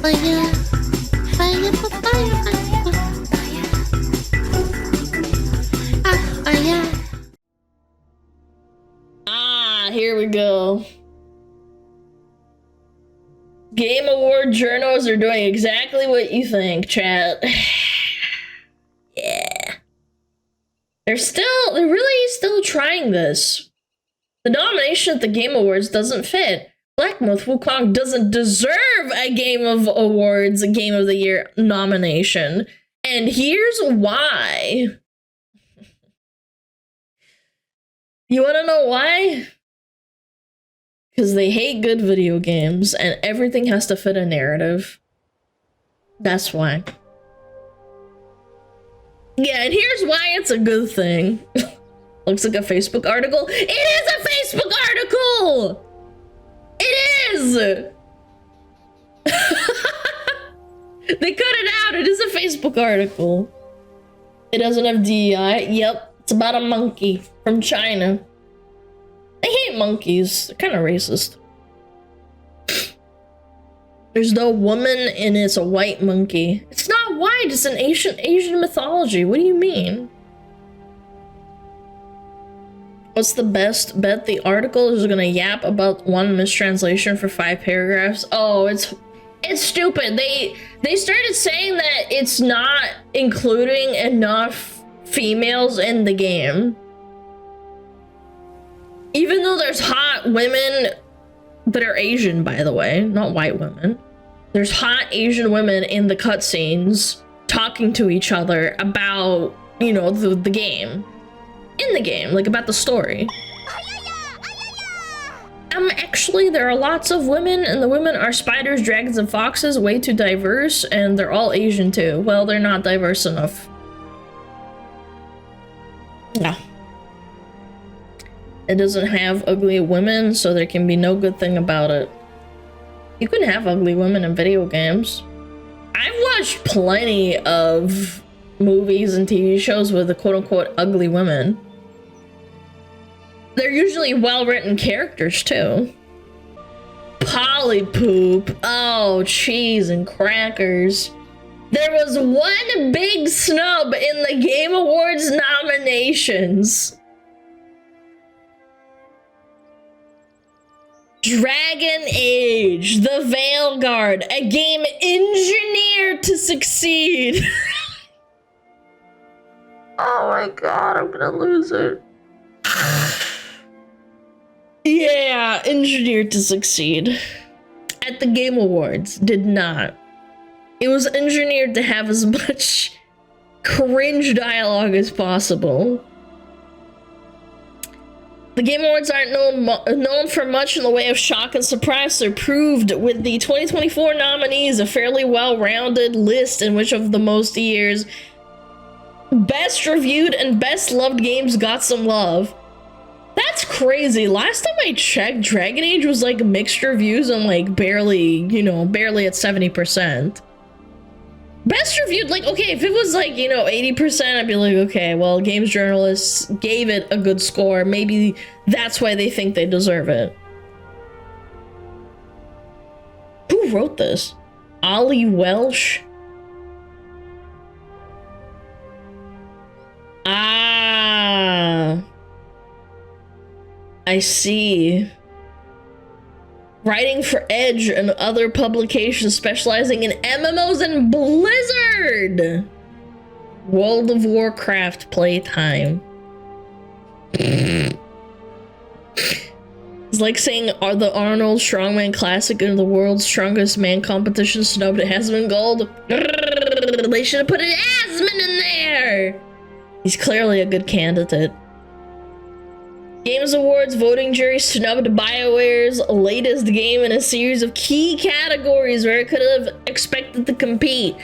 fire, fire for fire, fire. Ah, here we go. Game Award journals are doing exactly what you think, chat. Yeah. They're really still trying this. The nomination at the Game Awards doesn't fit. Black Myth Wukong doesn't deserve a Game of Awards, a Game of the Year nomination. And here's why. You wanna know why? Because they hate good video games and everything has to fit a narrative. That's why. Yeah, and here's why it's a good thing. Looks like a Facebook article. It is a Facebook article! It is! They cut it out. It is a Facebook article. It doesn't have DEI. Yep, it's about a monkey from China. I hate monkeys. They're kind of racist. There's no woman and it's a white monkey. It's not white, it's an Asian mythology. What do you mean? What's the best bet? The article is gonna yap about one mistranslation for 5 paragraphs. Oh, it's stupid. They started saying that it's not including enough females in the game. Even though there's hot women that are Asian, by the way, not white women. There's hot Asian women in the cutscenes talking to each other about, you know, the game. In the game, like about the story. Actually, there are lots of women, and the women are spiders, dragons, and foxes, way too diverse, and they're all Asian too. Well, they're not diverse enough. Yeah. It doesn't have ugly women, so there can be no good thing about it. You can have ugly women in video games. I've watched plenty of movies and TV shows with the quote-unquote ugly women. They're usually well-written characters, too. Polypoop. Oh, cheese and crackers. There was one big snub in the Game Awards nominations. Dragon Age, the Veilguard, a game engineered to succeed. Oh my god, I'm gonna lose it. Yeah, engineered to succeed. At the Game Awards, did not. It was engineered to have as much cringe dialogue as possible. The Game Awards aren't known for much in the way of shock and surprise. They're proved with the 2024 nominees, a fairly well-rounded list in which of the most years best reviewed and best loved games got some love. That's crazy. Last time I checked, Dragon Age was like mixed reviews and like barely, you know, barely at 70%. Best reviewed, like, okay, if it was like, you know, 80%, I'd be like, okay, well, games journalists gave it a good score. Maybe that's why they think they deserve it. Who wrote this? Ollie Welsh? Ah, I see. Writing for Edge and other publications specializing in MMOs and Blizzard. World of Warcraft playtime. It's like saying, are the Arnold Strongman Classic and the World's Strongest Man competition snubbed Asmund Gold? They should have put an Asmund in there. He's clearly a good candidate. Games Awards voting jury snubbed BioWare's latest game in a series of key categories where it could have expected to compete.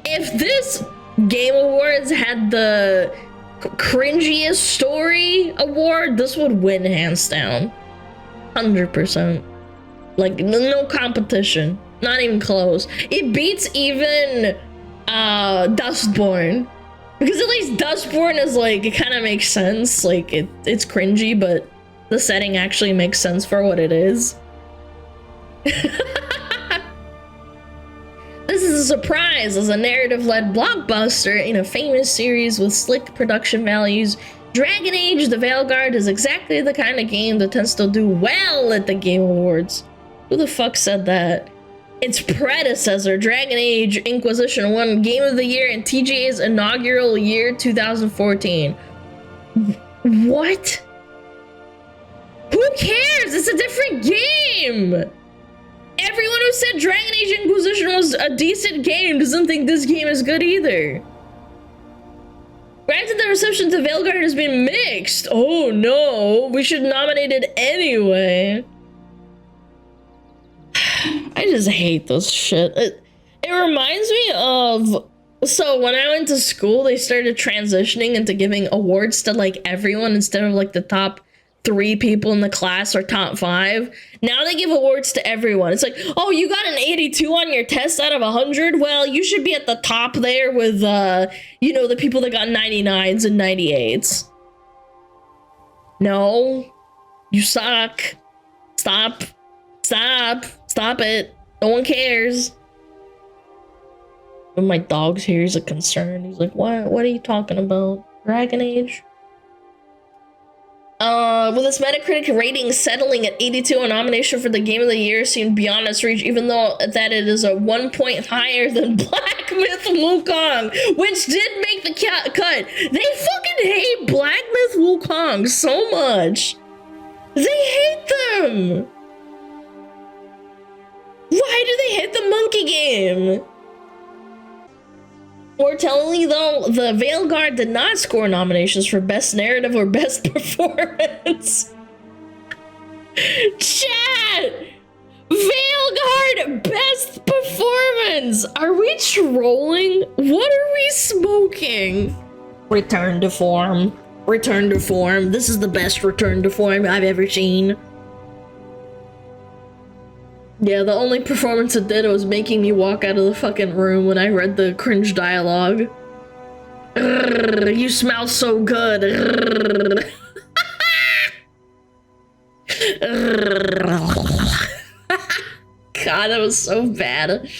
If this Game Awards had the cringiest story award, this would win hands down. 100%. Like, no competition. Not even close. It beats even Dustborn. Because at least Dustborn is like, it kind of makes sense. Like, it's cringy, but the setting actually makes sense for what it is. a surprise as a narrative-led blockbuster in a famous series with slick production values. Dragon Age: The Veilguard is exactly the kind of game that tends to do well at the Game Awards. Who the fuck said that? Its predecessor, Dragon Age Inquisition, won Game of the Year in TGA's inaugural year 2014. What? Who cares? It's a different game! Everyone who said Dragon Age Inquisition was a decent game doesn't think this game is good either. Granted, the reception to Veilguard has been mixed. Oh no, we should nominate it anyway. I just hate this shit. It reminds me of... So when I went to school, they started transitioning into giving awards to like everyone instead of like the top 3 people in the class or top 5. Now they give awards to everyone. It's like, oh, you got an 82 on your test out of 100? Well, you should be at the top there with, you know, the people that got 99s and 98s. No. You suck. Stop. Stop. Stop it. No one cares. When my dog's here, he's a concern. He's like, what are you talking about? Dragon Age? With its Metacritic rating settling at 82, a nomination for the Game of the Year seemed beyond its reach, even though that it is a 1 point higher than Black Myth Wukong, which did make the cut. They fucking hate Black Myth Wukong so much. They hate them. Why do they hate the monkey game? More tellingly, though, the Veilguard did not score nominations for Best Narrative or Best Performance. Chat! Veilguard Best Performance! Are we trolling? What are we smoking? Return to form. Return to form. This is the best return to form I've ever seen. Yeah, the only performance it did was making me walk out of the fucking room when I read the cringe dialogue. You smell so good. God, that was so bad.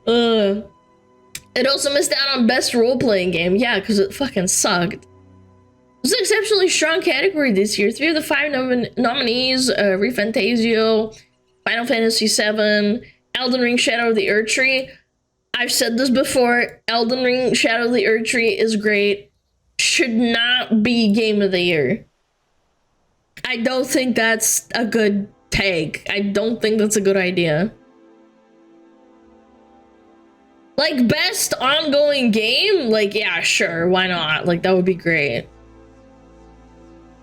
It also missed out on Best Role-Playing Game. Yeah, because it fucking sucked. It was an exceptionally strong category this year. 3 of the 5 nominees, ReFantasio, Final Fantasy VII, Elden Ring Shadow of the Erdtree. I've said this before, Elden Ring Shadow of the Erdtree is great. Should not be Game of the Year. I don't think that's a good take. I don't think that's a good idea. Like, best ongoing game? Like, yeah, sure, why not? Like, that would be great.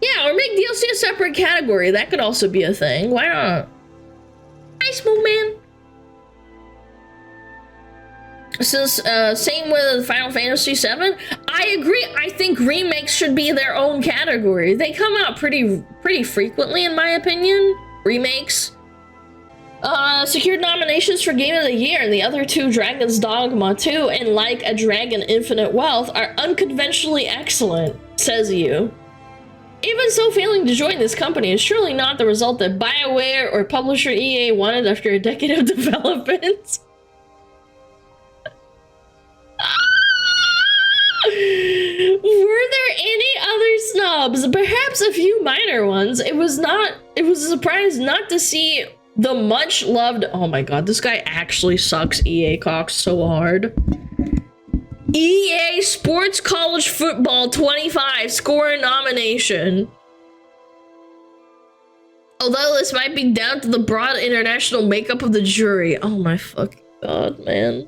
Yeah, or make DLC a separate category. That could also be a thing. Why not? Hi, Smooth Man. Since, same with Final Fantasy VII, I agree. I think remakes should be their own category. They come out pretty frequently, in my opinion. Remakes. Secured nominations for Game of the Year, and the other 2, Dragon's Dogma 2 and Like a Dragon Infinite Wealth, are unconventionally excellent, says you. Even so, failing to join this company is surely not the result that BioWare or publisher EA wanted after a decade of development. Were there any other snubs? Perhaps a few minor ones. It was a surprise not to see the much loved... Oh my god, this guy actually sucks EA cocks so hard. EA Sports College Football 25 score a nomination. Although this might be down to the broad international makeup of the jury. Oh my fucking god, man.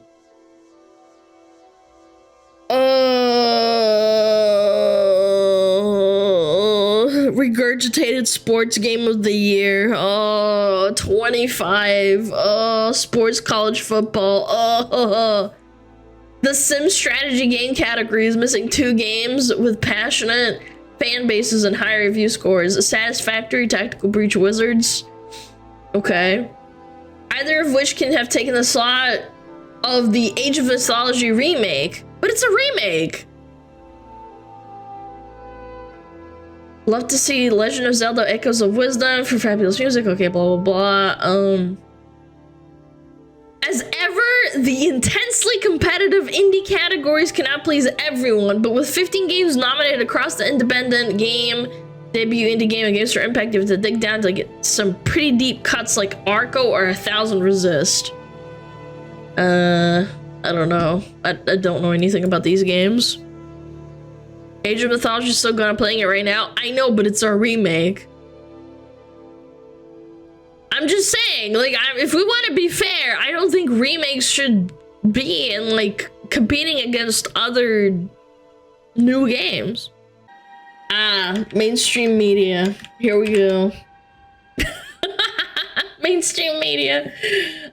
Regurgitated sports game of the year. 25. Sports college football. The sim strategy game category is missing 2 games with passionate fan bases and high review scores. Satisfactory, Tactical Breach, Wizards. Okay. Either of which can have taken the slot of the Age of Mythology remake, but it's a remake. Love to see Legend of Zelda Echoes of Wisdom for fabulous music. Okay, blah, blah, blah. As ever, the intensely competitive indie categories cannot please everyone, but with 15 games nominated across the independent game, debut indie game, and games for impact, you have to dig down to get some pretty deep cuts like Arco or 1000 Resist. I don't know. I don't know anything about these games. Age of Mythology is still gonna playing it right now. I know, but it's a remake. I'm just saying, like, if we want to be fair, I don't think remakes should be in, like, competing against other new games. Mainstream media. Here we go. Mainstream media.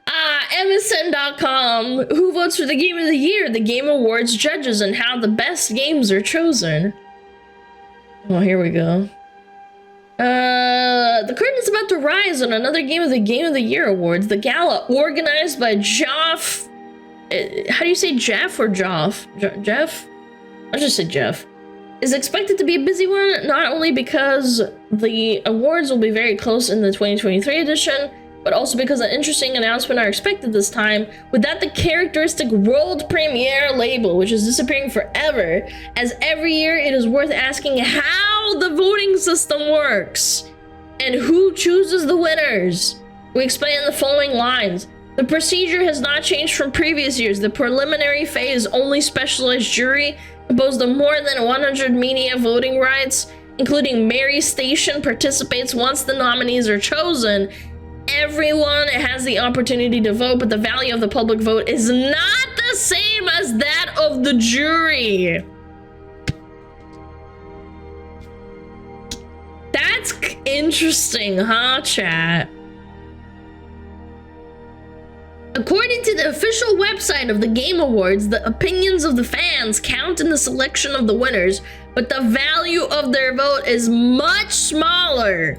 MSN.com. Who votes for the Game of the Year? The Game Awards judges and how the best games are chosen. Oh, here we go. The curtain is about to rise on another Game of the Year awards. The gala, organized by Jeff. How do you say Jeff or Joff? Jeff? I'll just say Jeff. Is expected to be a busy one, not only because the awards will be very close in the 2023 edition, but also because an interesting announcement are expected this time, with that the characteristic world premiere label, which is disappearing forever, as every year it is worth asking how the voting system works and who chooses the winners. We explain in the following lines. The procedure has not changed from previous years. The preliminary phase only specialized jury composed of more than 100 media voting rights, including Mary Station, participates once the nominees are chosen. Everyone has the opportunity to vote, but the value of the public vote is not the same as that of the jury. That's interesting, huh, chat? According to the official website of the Game Awards, the opinions of the fans count in the selection of the winners, but the value of their vote is much smaller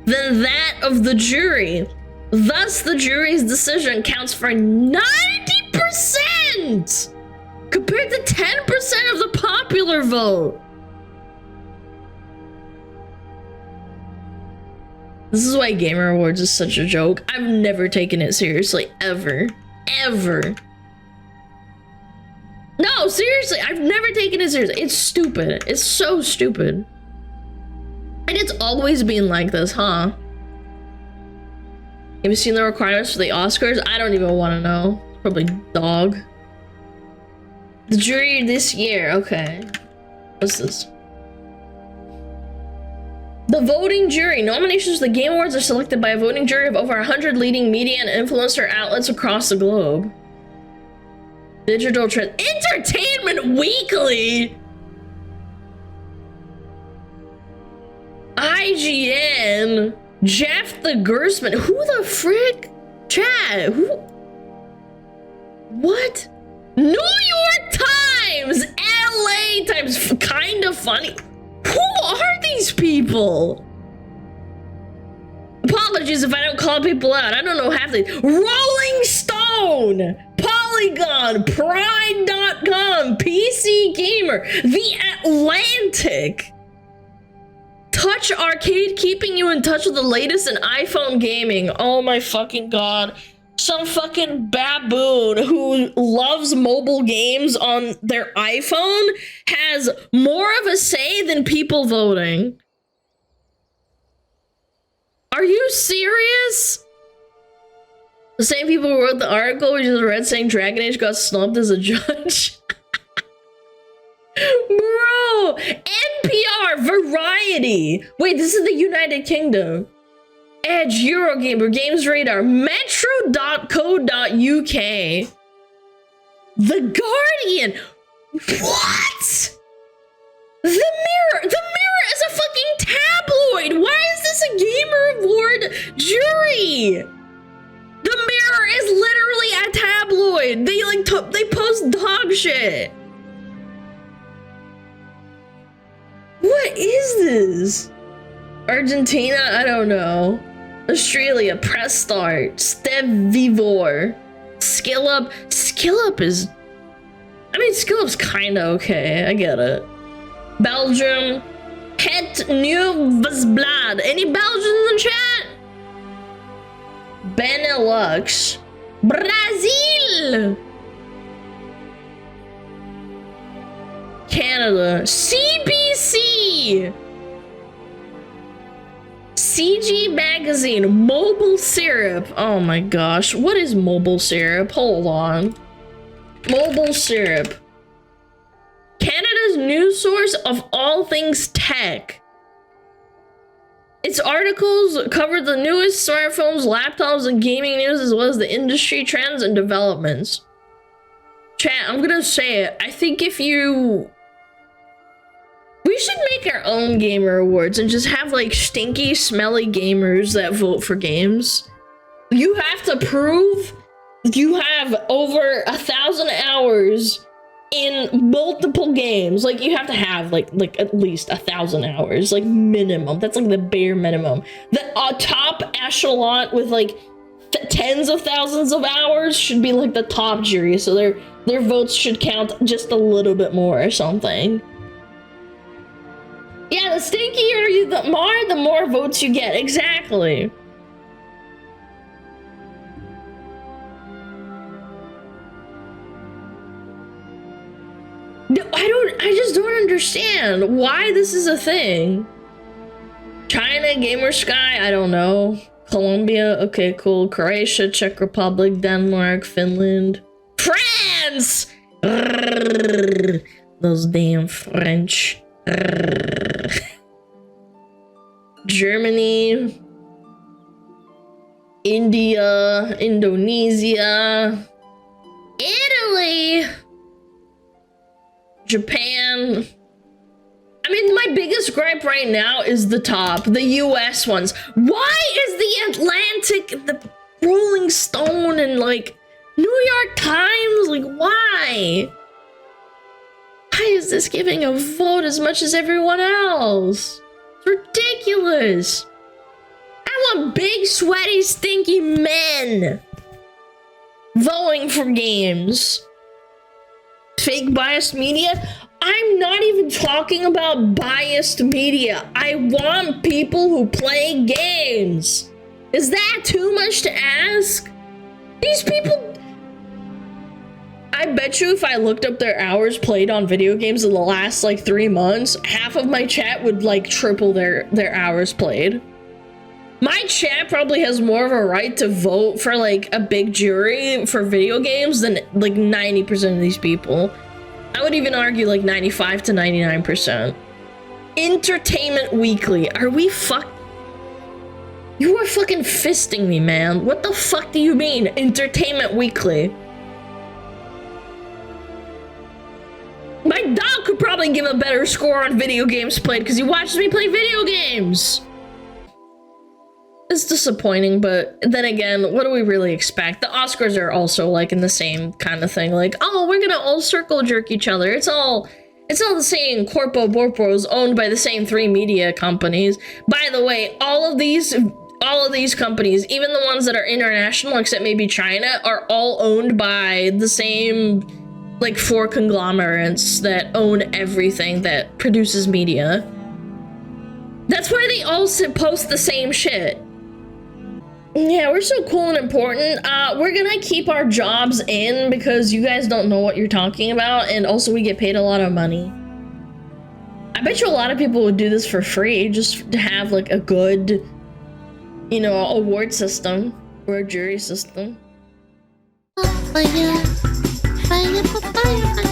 than that of the jury. Thus, the jury's decision counts for 90% compared to 10% of the popular vote. This is why Gamer Awards is such a joke. I've never taken it seriously, ever. Ever. No, seriously, I've never taken it seriously. It's stupid. It's so stupid. And it's always been like this, huh? Have you seen the requirements for the Oscars? I don't even want to know. Probably dog. The jury this year, okay. What's this? The voting jury. Nominations for the Game Awards are selected by a voting jury of over 100 leading media and influencer outlets across the globe. Digital Trend. Entertainment Weekly! IGN. Jeff the Gersman. Who the frick? Chat. Who? What? New York Times. LA Times. Kind of funny. Who are these people? Apologies if I don't call people out. I don't know half the Rolling Stone, Polygon, Pride.com, PC Gamer, The Atlantic, Touch Arcade, keeping you in touch with the latest in iPhone gaming. Oh my fucking god. Some fucking baboon who loves mobile games on their iPhone has more of a say than people voting. Are you serious? The same people who wrote the article we just read saying Dragon Age got snubbed as a judge. Bro, NPR, Variety. Wait, this is the United Kingdom. Edge, Eurogamer, Games Radar, Metro.co.uk, The Guardian. What? The Mirror is a fucking tabloid. Why is this a Gamer Award jury? The Mirror is literally a tabloid. They post dog shit. What is this? Argentina? I don't know. Australia, Press Start, Stevivor, Skillup is... I mean, Skillup's kinda okay, I get it. Belgium, Het Nieuwsblad. Any Belgians in the chat? Benelux, Brazil, hell? Canada. CBC! CG Magazine. Mobile syrup. Oh my gosh. What is mobile syrup? Hold on. Mobile syrup. Canada's news source of all things tech. Its articles cover the newest smartphones, laptops, and gaming news, as well as the industry trends and developments. Chat, I'm gonna say it. I think we should make our own gamer awards and just have like stinky, smelly gamers that vote for games. You have to prove you have over 1,000 hours in multiple games. Like you have to have like at least 1,000 hours, like minimum. That's like the bare minimum. The top echelon with like tens of thousands of hours should be like the top jury, so their votes should count just a little bit more or something. Yeah, the stinkier you the more votes you get. Exactly. No, I just don't understand why this is a thing. China, Gamer Sky, I don't know. Colombia, okay, cool. Croatia, Czech Republic, Denmark, Finland. France! Those damn French. Germany. India, Indonesia. Italy! Japan. I mean, my biggest gripe right now is the US ones. Why is the Atlantic, the Rolling Stone, and like New York Times, like why? Why is this giving a vote as much as everyone else? It's ridiculous. I want big, sweaty, stinky men voting for games. Fake biased media? I'm not even talking about biased media. I want people who play games. Is that too much to ask? These people... I bet you if I looked up their hours played on video games in the last like 3 months, half of my chat would like triple their hours played. My chat probably has more of a right to vote for like a big jury for video games than like 90% of these people. I would even argue like 95 to 99%. Entertainment Weekly. Are we You are fucking fisting me, man. What the fuck do you mean, Entertainment Weekly? My dog could probably give a better score on video games played because he watches me play video games. It's disappointing, but then again, what do we really expect? The Oscars are also like in the same kind of thing. Like, oh, we're gonna all circle jerk each other. It's all the same corpo borpos owned by the same 3 media companies. By the way, all of these companies, even the ones that are international, except maybe China, are all owned by the same like 4 conglomerates that own everything that produces media. That's why they all post the same shit. Yeah, we're so cool and important. We're gonna keep our jobs in because you guys don't know what you're talking about, and also we get paid a lot of money. I bet you a lot of people would do this for free just to have like a good, you know, award system or a jury system. Fire, fire, fire, fire.